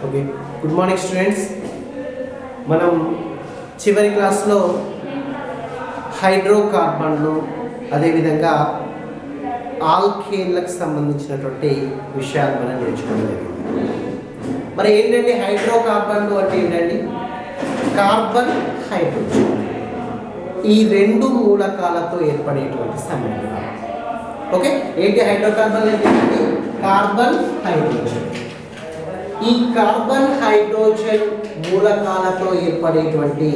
Okay, good morning students. మనం చివరి క్లాస్లో హైడ్రోకార్బన్లు అదేవిధంగా ఆల్కేన్లకు సంబంధించినటువంటి విషయాలు మనం నేర్చుకోవడం జరిగింది. మరి ఏంటంటే హైడ్రోకార్బన్లు అంటే ఏంటండి? కార్బన్, హైడ్రోజన్ ఈ రెండు మూలకాలతో ఏర్పడేటువంటి సమ్మేళనం. ఓకే, ఏంటి హైడ్రోకార్బన్ అంటే? Carbon, hydrogen. ఈ కార్బన్, హైడ్రోజన్ మూలకాలతో ఏర్పడేటువంటి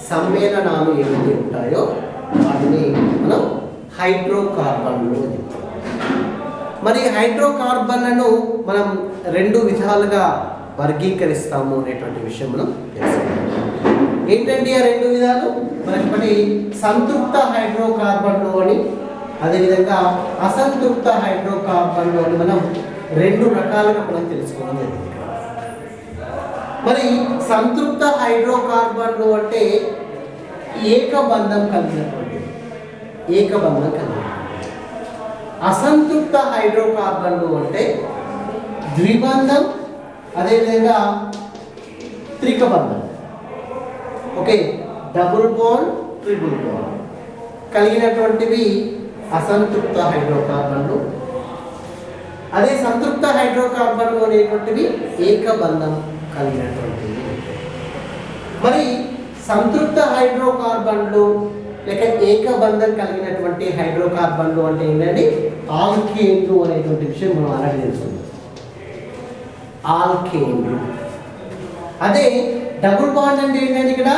సమ్మేళనాలు ఏవైతే ఉంటాయో వాటిని మనం హైడ్రోకార్బన్లు అని చెప్తాం. మరి హైడ్రోకార్బన్లను మనం రెండు విధాలుగా వర్గీకరిస్తాము అనేటువంటి విషయం మనం తెలుసుకుంటాం. ఏంటంటే ఆ రెండు విధాలు మనకి సంతృప్త హైడ్రోకార్బన్లు అని, అదేవిధంగా అసంతృప్త హైడ్రోకార్బన్లు అని మనం రెండు రకాలుగా మనం తెలుసుకోవడం జరిగింది. మరి సంతృప్త హైడ్రోకార్బన్లు అంటే ఏకబంధం కలిగినటువంటి అసంతృప్త హైడ్రోకార్బన్లు అంటే ద్విబంధం అదేవిధంగా త్రికబంధం. Okay, double bond, triple bond కలిగినటువంటివి అసంతృప్త హైడ్రోకార్బన్లు. అదే సంతృప్త హైడ్రోకార్బన్లు అనేటువంటివి ఏకబంధం కలిగినటువంటివి. మరి సంతృప్త హైడ్రోకార్బన్లు లేక ఏకబంధం కలిగినటువంటి హైడ్రోకార్బన్లు అంటే ఏంటంటే ఆల్కేన్లు అనేటువంటి విషయం మనం ఆల్రెడీ తెలుసుకుందాం. ఆల్కేన్లు. అదే డబుల్ బాండ్ అంటే ఏంటంటే ఇక్కడ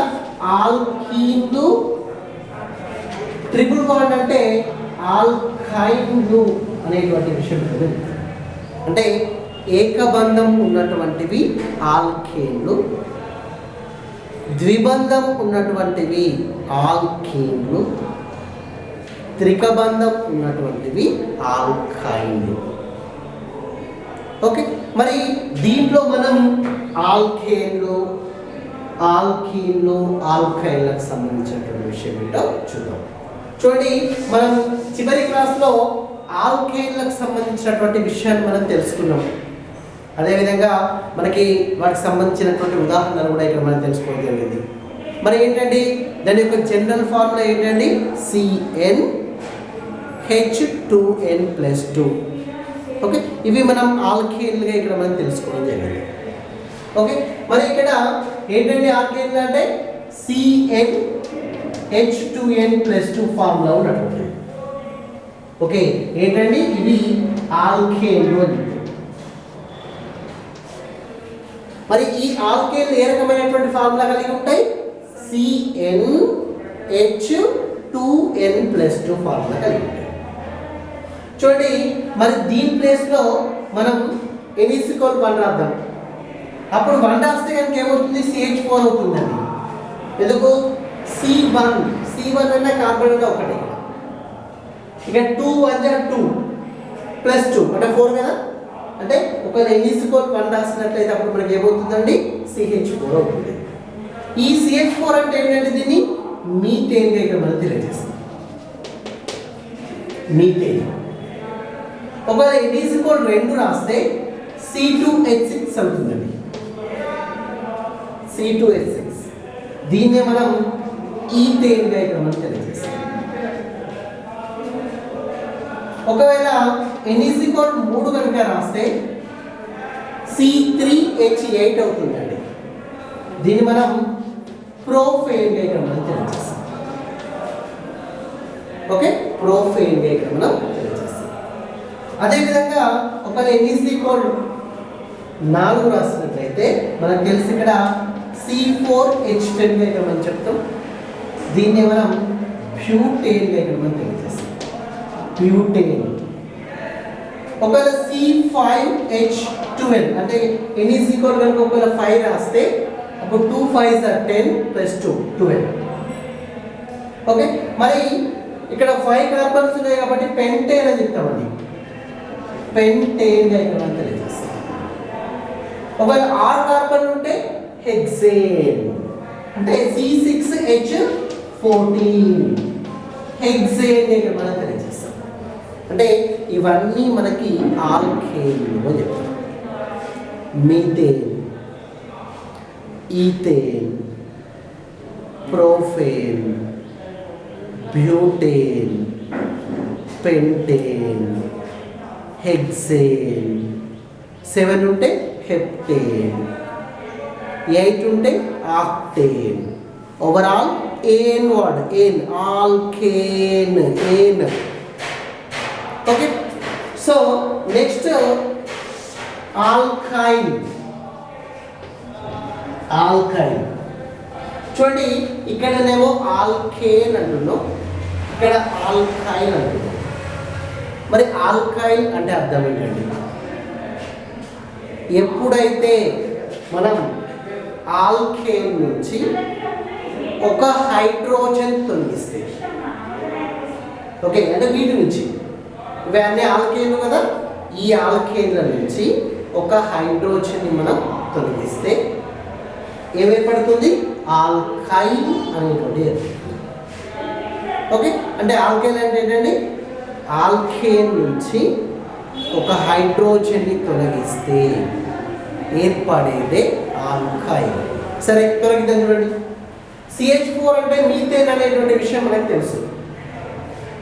ఆల్కీన్లు, ట్రిపుల్ బాండ్ అంటే ఆల్కైన్లు అనేటువంటి విషయం ఉంటుంది. అంటే ఏకబంధం ఉన్నటువంటివి ఆల్కేన్లు, ద్విబంధం ఉన్నటువంటివి ఆల్కీన్లు, త్రికబంధం ఉన్నటువంటివి ఆల్కైన్లు. ఓకే, మరి దీంట్లో మనం ఆల్కేన్లు, ఆల్కీన్లు, ఆల్కైన్లకు సంబంధించినటువంటి విషయం ఏంటో చూద్దాం. చూడండి, మనం చివరి క్లాస్లో ఆల్కేన్లకు సంబంధించినటువంటి విషయాన్ని మనం తెలుసుకున్నాం. అదేవిధంగా మనకి వాటికి సంబంధించినటువంటి ఉదాహరణలు కూడా ఇక్కడ మనం తెలుసుకోవడం జరిగింది. మరి ఏంటంటే దాని యొక్క జనరల్ ఫార్ములా ఏంటండి? CnH2n+2. ఓకే, ఇవి మనం ఆల్కేన్లుగా ఇక్కడ మనం తెలుసుకోవడం జరిగింది. ఓకే, మరి ఇక్కడ ఏంటంటే ఆల్కేన్లు అంటే CnH2n+2 ఫార్ములా ఉన్నటువంటి. ఓకే, ఏంటండి ఇవి ఆల్కేన్లు అని. మరి ఈ ఆల్కేన్లు ఏ రకమైనటువంటి ఫార్ములా కలిగి ఉంటాయి? CnH2n+2 ఫార్ములా కలిగి ఉంటాయి. చూడండి, మరి దీని ప్లేస్లో మనం N=1 రాద్దాం. అప్పుడు 1 రాస్తే కనుక ఏమవుతుంది? CH4 అవుతుందండి. ఎందుకు? C1 అన్న కార్బన్ అంటే ఒకటి, ఇక 2 1 2 +2 అంటే 4 కదా. అంటే ఒక N=1 రాసినట్లయితే అప్పుడు మనకి ఏమవుతుందండి? CH4 అవుతుంది. ఈ CH4 అంటే ఏంటంటే దీన్ని మీథేన్గా ఇక్కడ మనం తెలియజేస్తాం. మీథేన్. ఒకవేళ N=2 రాస్తే C2H6 అవుతుందండి. C2H6 దీన్నే మనం ఈథేన్గా ఇక్కడ మనం తెలియజేస్తాం. ఒకవేళ N=3 కనుక రాస్తే C3H8 అవుతుందండి. దీన్ని మనం ప్రోఫేన్గా ఇక్కడ మనం తెలియజేస్తాం. ఓకే, ప్రోఫేన్గా ఇక్కడ మనం తెలియజేస్తాం. అదేవిధంగా ఒకవేళ N=4 రాసినట్లయితే మనకు తెలిసి ఇక్కడ C4H10గా ఇక్కడ మనం చెప్తాం. దీన్ని మనం బ్యూటేన్గా ఇక్కడ మనం తెలియజేస్తాం. బ్యూటేన్. ఒకవేళ C5H12 అంటే N=1 కనుక ఒకవేళ 5 రాస్తే అప్పుడు 2 5s are 10 + 2 12. ఓకే, మరి ఇక్కడ 5 కార్బన్స్ ఉన్నాయి కాబట్టి పెంటేన్ అని చెప్తామండి. పెంటేన్గా ఇక్కడ మనం తెలియజేస్తాం. ఒకవేళ 6 కార్బన్ ఉంటే హెక్సేన్ అంటే C6H14 హెక్సేన్ ఇక్కడ మనం తెలియజేస్తాం. అంటే ఇవన్నీ మనకి ఆల్కేన్లు అని చెప్తారు. Methane ethane, propane, butane, pentane, hexane, 7 ఉంటే హెప్టేన్, 8 ఉంటే octane. Overall ane word, ane, alkane, ane. Okay, so next alkyl. Alkyl చూడండి, ఇక్కడనేమో ఆల్కేన్ అంటున్నాం, ఇక్కడ ఆల్కైల్ అంటున్నాం. మరి ఆల్కైల్ అంటే అర్థం ఏంటండి? ఎప్పుడైతే మనం ఆల్కేన్ నుంచి ఒక హైడ్రోజన్ తొలగిస్తే, ఓకే, అంటే వీటి నుంచి, ఇవన్నీ ఆల్కేన్లు కదా, ఈ ఆల్కేన్ల నుంచి ఒక హైడ్రోజన్ని మనం తొలగిస్తే ఏమేర్పడుతుంది? ఆల్కైల్ అనేటువంటి. ఓకే, అంటే ఆల్కైల్ అంటే ఏంటండి? ఆల్కేన్ నుంచి ఒక హైడ్రోజన్ని తొలగిస్తే ఏర్పడేదే ఆల్కైల్. సరే, తొలగిద్దాం. చూడండి, CH4 అంటే మీథేన్ అనేటువంటి విషయం మనకు తెలుసు.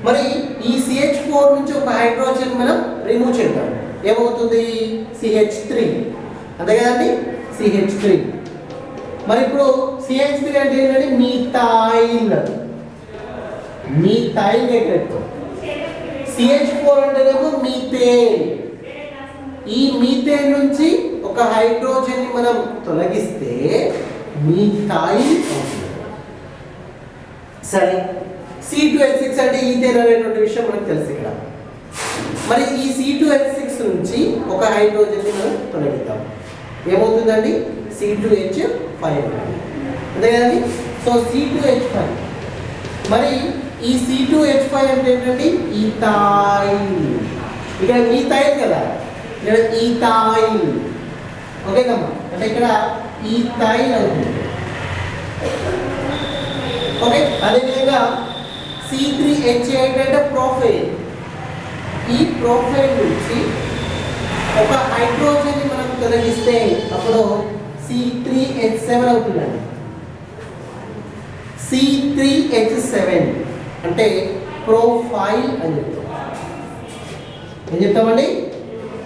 మరి ఈ CH4 నుంచి ఒక హైడ్రోజన్ మనం రిమూవ్ చేద్దాం, ఏమవుతుంది? CH3, అంతే కదండి, CH3. మరి ఇప్పుడు CH3 అంటే ఏంటంటే మీథైల్. మీథైల్ ఎక్కడెత్తాం. CH4 అంటేనేమో మీథేన్. ఈ మీథేన్ నుంచి ఒక హైడ్రోజన్ ని మనం తొలగిస్తే మీథైల్ అవుతుంది. సరే, C2H6 అంటే ఈథేన్ అనేటువంటి విషయం మనకు తెలుసు ఇక్కడ. మరి ఈ C2H6 నుంచి ఒక హైడ్రోజన్ ని మనం తొలగిద్దాం, ఏమవుతుందండి? C2H5, అంతే కదండి. So C2H5. మరి ఈ C2H5 అంటే ఏంటండి? ఈథైల్. ఇక్కడ మీథైల్ కదా, ఇక్కడ ఈథైల్. ఓకేనమ్మా, అంటే ఇక్కడ ఈథైల్ అవుతుంది. ఓకే, అదేవిధంగా C3H8 అంటే ప్రోఫైల్. ఈ ప్రొఫైల్ నుంచి ఒక హైడ్రోజన్ మనం తొలగిస్తే అప్పుడు C3H7 అవుతుందండి. C3H7 అంటే ప్రొఫైల్ అని చెప్తాం. ఏం చెప్తామండి?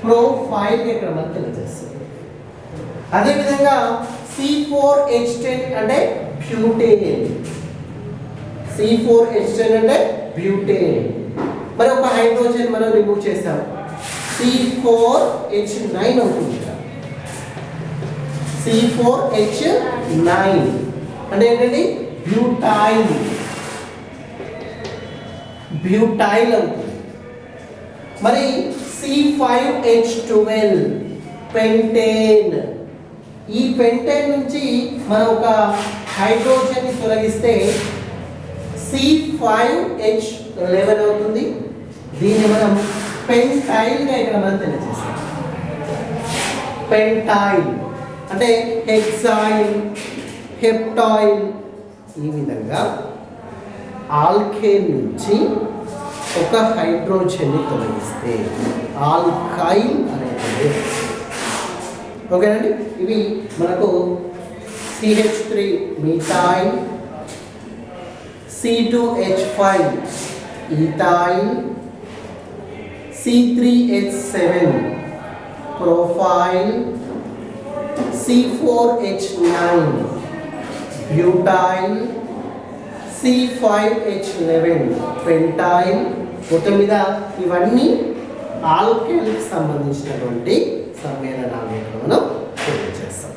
ప్రొఫైల్ ఇక్కడ మనం తెలియజేస్తుంది. అదేవిధంగా C4H10 అంటే బ్యూటేన్. C4H10 అంటే బ్యూటేన్. మరి ఒక హైడ్రోజన్ మనం రిమూవ్ చేస్తాం, C4H9 అవుతుంది. C4H9 అంటే ఏంటండి? బ్యూటైల్. బ్యూటైల్ అవుతుంది. మరి C5H12 పెంటేన్. ఈ పెంటేన్ నుంచి మనం ఒక హైడ్రోజన్ ని తొలగిస్తే C5H11 అవుతుంది. దీన్ని మనం పెంటైల్ గా ఇక్కడ మనం తెలియజేస్తాం. పెంటైల్ అంటే హెక్సాయిల్, హెప్టాయిల్. ఈ విధంగా ఆల్కేన్ నుంచి ఒక హైడ్రోజన్ ని తొలగిస్తే ఆల్కైల్ అనేది. ఓకేనండి, ఇవి మనకు CH3 methyl, C2H5 ethyl, C3H7 profile, C4H9 butyl, C5H11 pentyl. మొత్తం మీద ఇవన్నీ ఆల్కేన్కి సంబంధించినటువంటి సమ్మేళనాలు మనం చేస్తాం.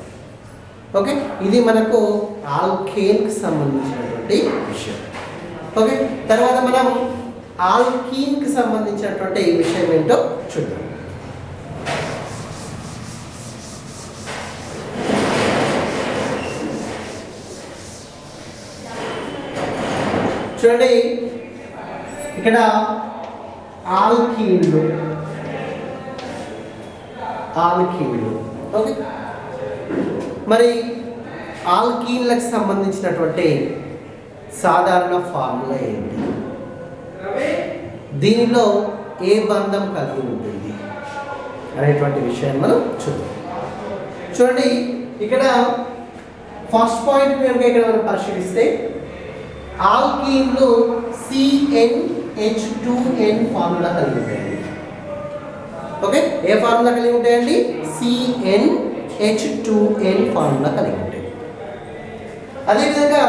ఓకే, ఇది మనకు ఆల్కేన్కి సంబంధించినటువంటి విషయం. ఓకే, తర్వాత మనం ఆల్కీన్కి సంబంధించినటువంటి ఈ విషయం ఏంటో చూద్దాం. చూడండి, ఇక్కడ ఆల్కీన్లు. ఓకే, మరి ఆల్కీన్లకు సంబంధించినటువంటి సాధారణ ఫార్ములా ఏంటి? దీనిలో ఏ బంధం కలిగి ఉంటుంది అనేటువంటి విషయాన్ని మనం చూద్దాం. చూడండి, ఇక్కడ ఫస్ట్ పాయింట్ కనుక ఇక్కడ మనం పరిశీలిస్తే ఆల్కీన్లు CnH2n ఫార్ములా కలిగి ఉంటాయండి. ఓకే, ఏ ఫార్ములా కలిగి ఉంటాయండి? CnH2n ఫార్ములా కలిగి ఉంటాయి. అదేవిధంగా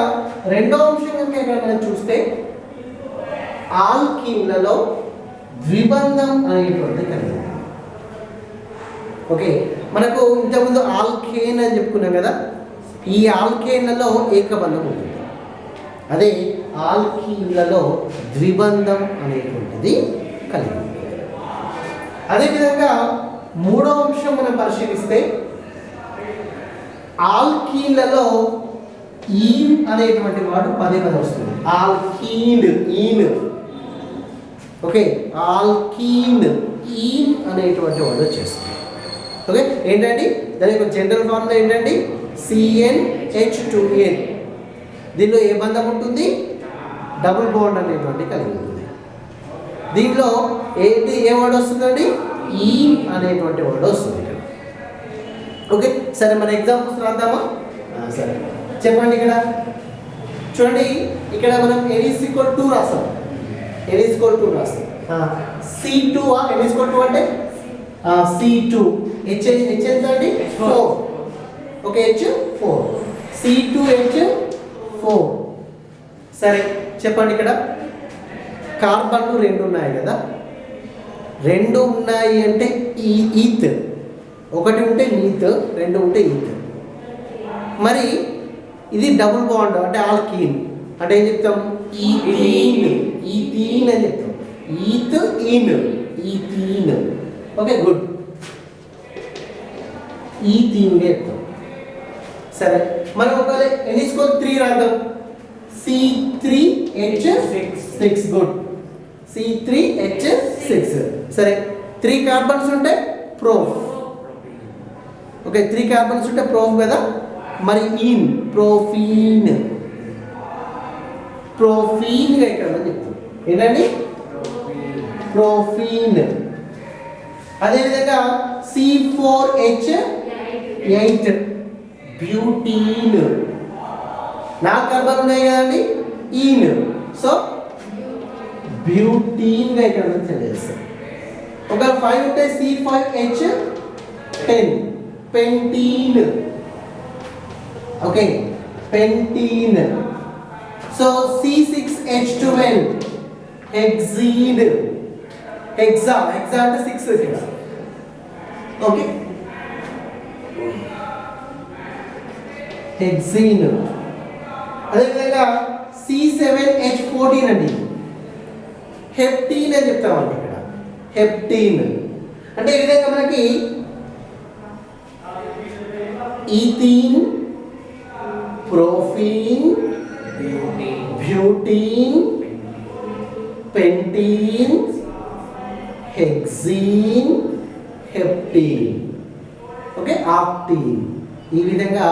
రెండో అంశం కనుక ఇక్కడ మనం చూస్తే ఆల్కీన్లలో ద్విబంధం అనేటువంటిది కలిగి ఉంటుంది. ఓకే, మనకు ఇంతకుముందు ఆల్కేన్ అని చెప్పుకున్నాం కదా, ఈ ఆల్కేన్లలో ఏకబంధం ఉంటుంది. అదే ఆల్కీన్లలో ద్విబంధం అనేటువంటిది కలిగి ఉంటుంది. అదేవిధంగా మూడో అంశం మనం పరిశీలిస్తే ఆల్కీన్లలో ఈన్ అనేటువంటి వాడు పదే పదే వస్తుంది. ఆల్కీన్ ఈన్. ఓకే, ఆల్కీన్ ఈన్ అనేటువంటి వాడు వచ్చేస్తుంది. ఓకే, ఏంటండి దాని యొక్క జనరల్ ఫార్ములా ఏంటండి? CnH2n. దీనిలో ఏ బంధం ఉంటుంది? డబుల్ బాండ్ అనేటువంటి కలిగి ఉంటుంది. దీంట్లో ఏంటి ఏ వర్డ్ వస్తుందండి? ఈన్ అనేటువంటి వర్డ్ వస్తుంది. ఓకే, సరే మన ఎగ్జాంపుల్స్ రాద్దామా? సరే చెప్పండి. ఇక్కడ చూడండి, ఇక్కడ మనం n=2 రాస్తాం. n=2 రాస్తాం. C2 n=2 అంటే C2 H ఎంత అండి? 4. Okay, H4 C2H4. సరే చెప్పండి. ఇక్కడ కార్బన్లు 2 ఉన్నాయి కదా, 2 ఉన్నాయి అంటే ఈత్. 1 ఉంటే నీత్, 2 ఉంటే ఈత్. మరి ఇది డబుల్ బాండ్ అంటే ఆల్కీన్ అంటే ఏం చెప్తాం? ఈథీన్. ఈథీన్ అని చెప్తాం. Eth ene ethene. Okay, good. Ethene చెప్తాం. సరే మనం ఒకవేళ n=3 రాద్దాం. C3H6. గుడ్. C3H6. సరే 3 కార్బన్స్ ఉంటే ప్రోఫ్. ఓకే, 3 కార్బన్స్ ఉంటే ప్రోఫ్ కదా. మరి ఈన్ ప్రోఫీన్. ప్రోఫీన్ ఇక్కడ చెప్తాం. ఏంటండి? ప్రోఫీన్. అదేవిధంగా C4H8 బ్యూటీన్. 4 కార్బన్ ఉన్నాయి కదండి, ఈన్. సో బ్యూటీన్ ఇక్కడ తెలియజేస్తాం. ఒకవేళ 5 ఉంటే C5H10 pentene. Okay, pentene. So C6H12 hexene. Hexa అంటే 6 ఇక్కడ. Okay, hexene. అదేవిధంగా C7H14 అండి, హెప్టీన్ అని చెప్తామండి. ఇక్కడ హెప్టీన్ అంటే ఈ విధంగా మనకి ఈథీన్, ప్రోఫీన్, బ్యూటీన్, పెంటీన్, హెక్సీన్, హెప్టీన్. ఓకే, ఆక్టీన్. ఈ విధంగా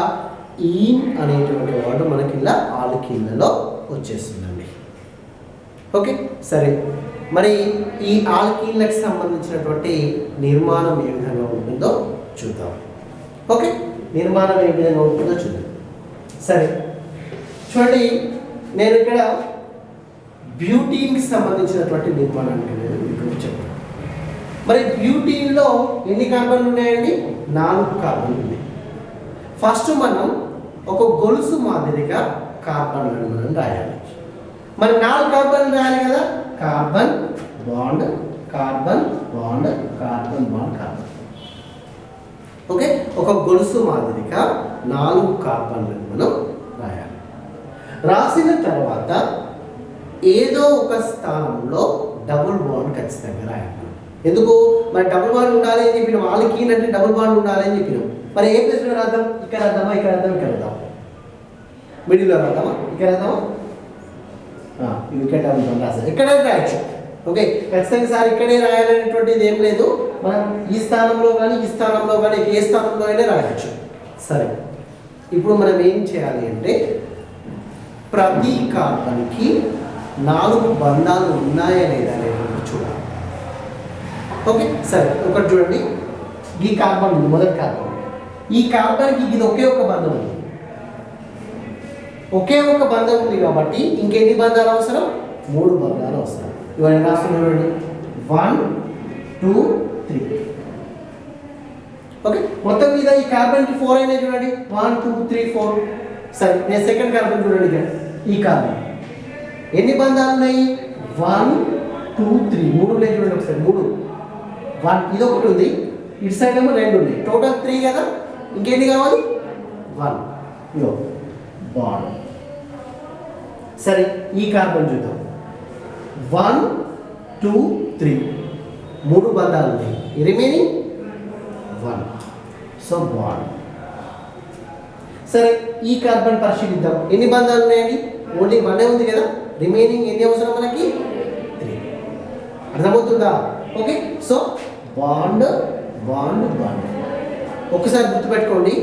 ఈన్ అనేటువంటి వర్డ్ మనకి ఇలా ఆల్కీన్లలో వచ్చేస్తుందండి. ఓకే, సరే మరి ఈ ఆల్కీన్లకు సంబంధించినటువంటి నిర్మాణం ఏ విధంగా ఉంటుందో చూద్దాం. ఓకే, నిర్మాణం ఏ విధంగా ఉంటుందో చూద్దాం. సరే చూడండి, నేను ఇక్కడ బ్యూటీన్కి సంబంధించినటువంటి నిర్మాణానికి నేను మీకు చెప్తాను. మరి బ్యూటీన్లో ఎన్ని కార్బన్లు ఉన్నాయండి? 4 కార్బన్లు ఉన్నాయి. ఫస్ట్ మనం ఒక గొలుసు మాదిరిగా కార్బన్లను మనం రాయాలి. మరి 4 కార్బన్లు రాయాలి కదా. Carbon bond, carbon bond, carbon bond, carbon. Okay, ఒక గొలుసు మాదిరిగా 4 కార్బన్లను మనం రాయాలి. రాసిన తర్వాత ఏదో ఒక స్థానంలో డబుల్ బాండ్ ఖచ్చితంగా రాయాలి. ఎందుకు? మరి డబుల్ బాండ్ ఉండాలి అని చెప్పినాం. ఆల్కీన్ అంటే డబుల్ బాండ్ ఉండాలి అని చెప్పినాం. మరి ఏ ప్లేస్లో రాద్దాం? ఇక్కడ రాద్దామా, ఇక్కడ రాద్దాం, ఇక్కడ రాద్దాం, మిడిల్లో రాద్దామా, ఇక్కడ రాద్దామా? ఇక్కడ రాస్తారు, ఇక్కడే రాయచ్చు. ఓకే, ఖచ్చితంగా సార్ ఇక్కడే రాయాలనేటువంటిది ఏం లేదు. మనం ఈ స్థానంలో కానీ ఈ స్థానంలో కానీ ఏ స్థానంలో అయినా రాయచ్చు. సరే, ఇప్పుడు మనం ఏం చేయాలి అంటే ప్రతి కార్బన్కి 4 బంధాలు ఉన్నాయా లేదా అనేది చూడాలి. ఓకే, సరే ఒకటి చూడండి. ఈ కార్బన్ ఉంది, మొదటి కార్బన్. ఈ కార్బన్కి ఇది ఒకే ఒక బంధం ఉంది. ఒకే ఒక బంధం ఉంది కాబట్టి ఇంకెన్ని బంధాలు అవసరం? 3 బంధాలు అవసరం. ఇవన్నీ రాస్తున్నాడు 1 2 3. ఓకే, మొత్తం మీద ఈ కార్బన్కి 4 అయినాయి చూడండి. 1 2 3 4. సరే, నేను సెకండ్ కార్బన్ చూడండి. ఇక్కడ ఈ కార్బన్ ఎన్ని బంధాలు ఉన్నాయి? 1 2 3. 3 ఉన్నాయి చూడండి ఒకసారి. 3 1 ఇది ఒకటి ఉంది, ఇటు సైడ్ ఏమో 2 ఉన్నాయి, టోటల్ 3 కదా. ఇంకేంటి కావాలి? 1. ఇదో బాండ్. సరే, ఈ కార్బన్ చూద్దాం. 1 2 3 3 బంధాలు ఉన్నాయి, రిమైనింగ్ 1. So bond. సరే, ఈ కార్బన్ పరిశీలిద్దాం. ఎన్ని బంధాలు ఉన్నాయండి? ఓన్లీ 1 ఉంది కదా. రిమైనింగ్ ఎన్ని అవసరం మనకి? 3. అర్థమవుతుందా? Okay, so bond bond bond. ఒకసారి గుర్తుపెట్టుకోండి,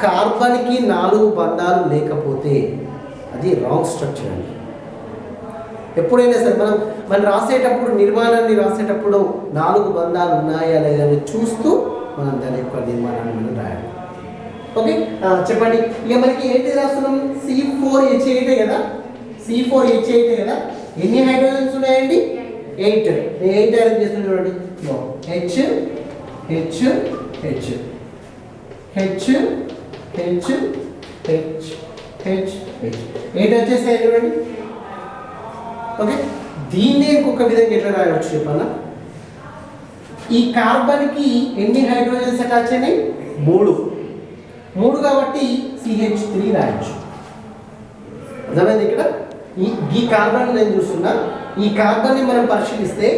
కార్బన్కి 4 బంధాలు లేకపోతే అది రాంగ్ స్ట్రక్చర్ అండి. ఎప్పుడైనా సరే మనం రాసేటప్పుడు, నిర్మాణాన్ని రాసేటప్పుడు 4 బంధాలు ఉన్నాయా లేదా అని చూస్తూ మనం దాని యొక్క నిర్మాణాన్ని మనం రాయాలి. ఓకే, చెప్పండి. ఇక మనకి ఏంటి రాస్తున్నాం? C4H8 కదా. C4H8 కదా. ఎన్ని హైడ్రోజన్స్ ఉన్నాయండి? 8. నేను 8 అరేంజ్ చేస్తున్నాను చూడండి. H H H H H H H H 8 వచ్చేసాయి చూడండి. ఓకే, దీన్నే ఇంకొక విధంగా ఎట్లా రాయవచ్చు చెప్పాలా? ఈ కార్బన్కి ఎన్ని హైడ్రోజన్స్ అటాచ్ అయినాయి? 3 కాబట్టి CH3 రాయొచ్చు. అర్థమైంది? ఇక్కడ ఈ కార్బన్ నేను చూస్తున్నా. ఈ కార్బన్ని మనం పరిశీలిస్తే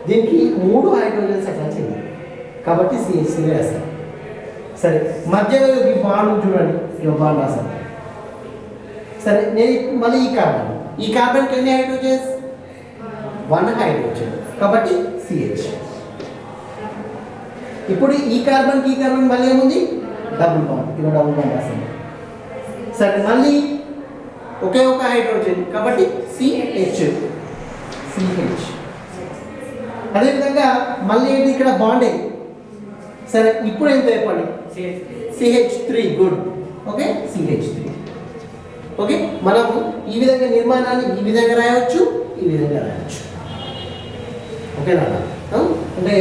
దీనికి 3 హైడ్రోజన్స్ అటాచ్ అయింది కాబట్టి CH3 రాస్తాం. సరే, మధ్యలో ఈ బాండ్ చూడండి, ఈ బాండ్ రాస్తాం. సరే, నేను మళ్ళీ ఈ కార్బన్కి ఎన్ని హైడ్రోజన్స్? 1 హైడ్రోజన్ కాబట్టి CH. ఇప్పుడు ఈ కార్బన్కి మళ్ళీ ఏముంది? Double bond. ఇలా డబుల్ బాండ్ రాస్తాం. సరే, మళ్ళీ ఒకే ఒక హైడ్రోజన్ కాబట్టి CH. అదేవిధంగా మళ్ళీ ఏంటి ఇక్కడ బాండే. సరే, ఇప్పుడు ఎంత చెప్పండి? CH3. Good. Okay, CH3. Okay, మనం ఈ విధంగా నిర్మాణాన్ని ఈ విధంగా రాయవచ్చు, ఈ విధంగా రాయవచ్చు. ఓకేనా? అంటే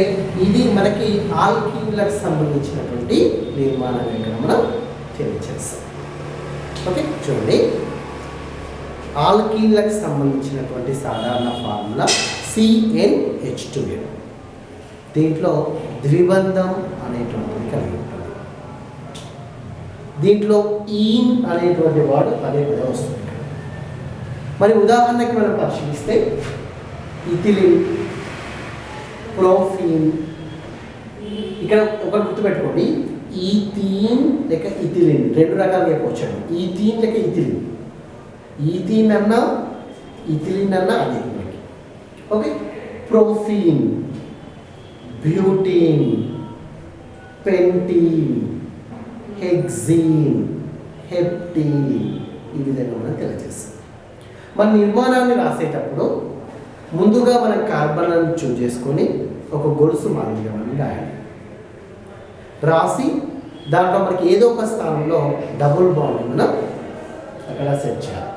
ఇది మనకి ఆల్కీన్లకు సంబంధించినటువంటి నిర్మాణాన్ని ఇక్కడ మనం తెలియజేస్తాం. ఓకే, చూడండి, ఆల్కీన్లకు సంబంధించినటువంటి సాధారణ ఫార్ములా CnH2n. దీంట్లో ద్విబంధం అనేటువంటిది కలిగి ఉంటుంది. దీంట్లో ఈన్ అనేటువంటి వాడు పదే వస్తుంది. మరి ఉదాహరణకి మనం పరిశీలిస్తే ఇథిలిన్, ప్రోఫీన్. ఇక్కడ ఒకటి గుర్తుపెట్టుకోండి, ఈథీన్ లేక ఇథిలిన్ 2 రకాలుగా చెప్పవచ్చండి. ఈథీన్ లేక ఇథిలిన్. ఈథీన్ అన్నా ఇథిలిన్ అన్నా అదే మనకి. ఓకే, ప్రోఫీన్, బ్యూటీన్, పెంటీన్, హెక్సీన్, హెప్టీన్, ఈ విధంగా మనం తెలియజేస్తాం. మన నిర్మాణాన్ని రాసేటప్పుడు ముందుగా మనం కార్బన్లను చూస్ చేసుకొని ఒక గొలుసు మాదిరిగా మనం రాయాలి. రాసి దాంట్లో మనకి ఏదో ఒక స్థానంలో డబుల్ బాండ్ మనం అక్కడ సెట్ చేయాలి.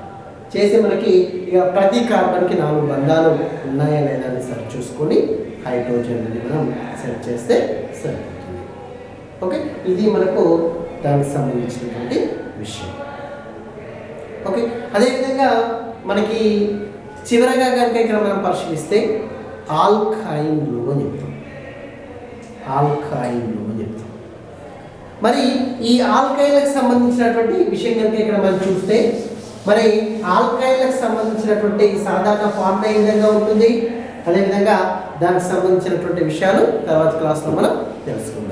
చేసి మనకి ఇక ప్రతి కార్బన్కి 4 బంధాలు ఉన్నాయా లేదా అని సరి చూసుకొని హైడ్రోజన్ అని మనం సెట్ చేస్తే సరిపోతుంది. ఓకే, ఇది మనకు దానికి సంబంధించినటువంటి విషయం. ఓకే, అదేవిధంగా మనకి చివరగా కనుక ఇక్కడ మనం పరిశీలిస్తే ఆల్కైన్లు అని చెప్తాం. ఆల్కైన్లు అని చెప్తాం. మరి ఈ ఆల్కైన్లకు సంబంధించినటువంటి విషయం కనుక ఇక్కడ మనం చూస్తే, మరి ఆల్కైన్లకు సంబంధించినటువంటి సాధారణ ఫార్ములా ఏ విధంగా ఉంటుంది, అదేవిధంగా దానికి సంబంధించినటువంటి విషయాలు తర్వాత క్లాస్లో మనం తెలుసుకుందాం.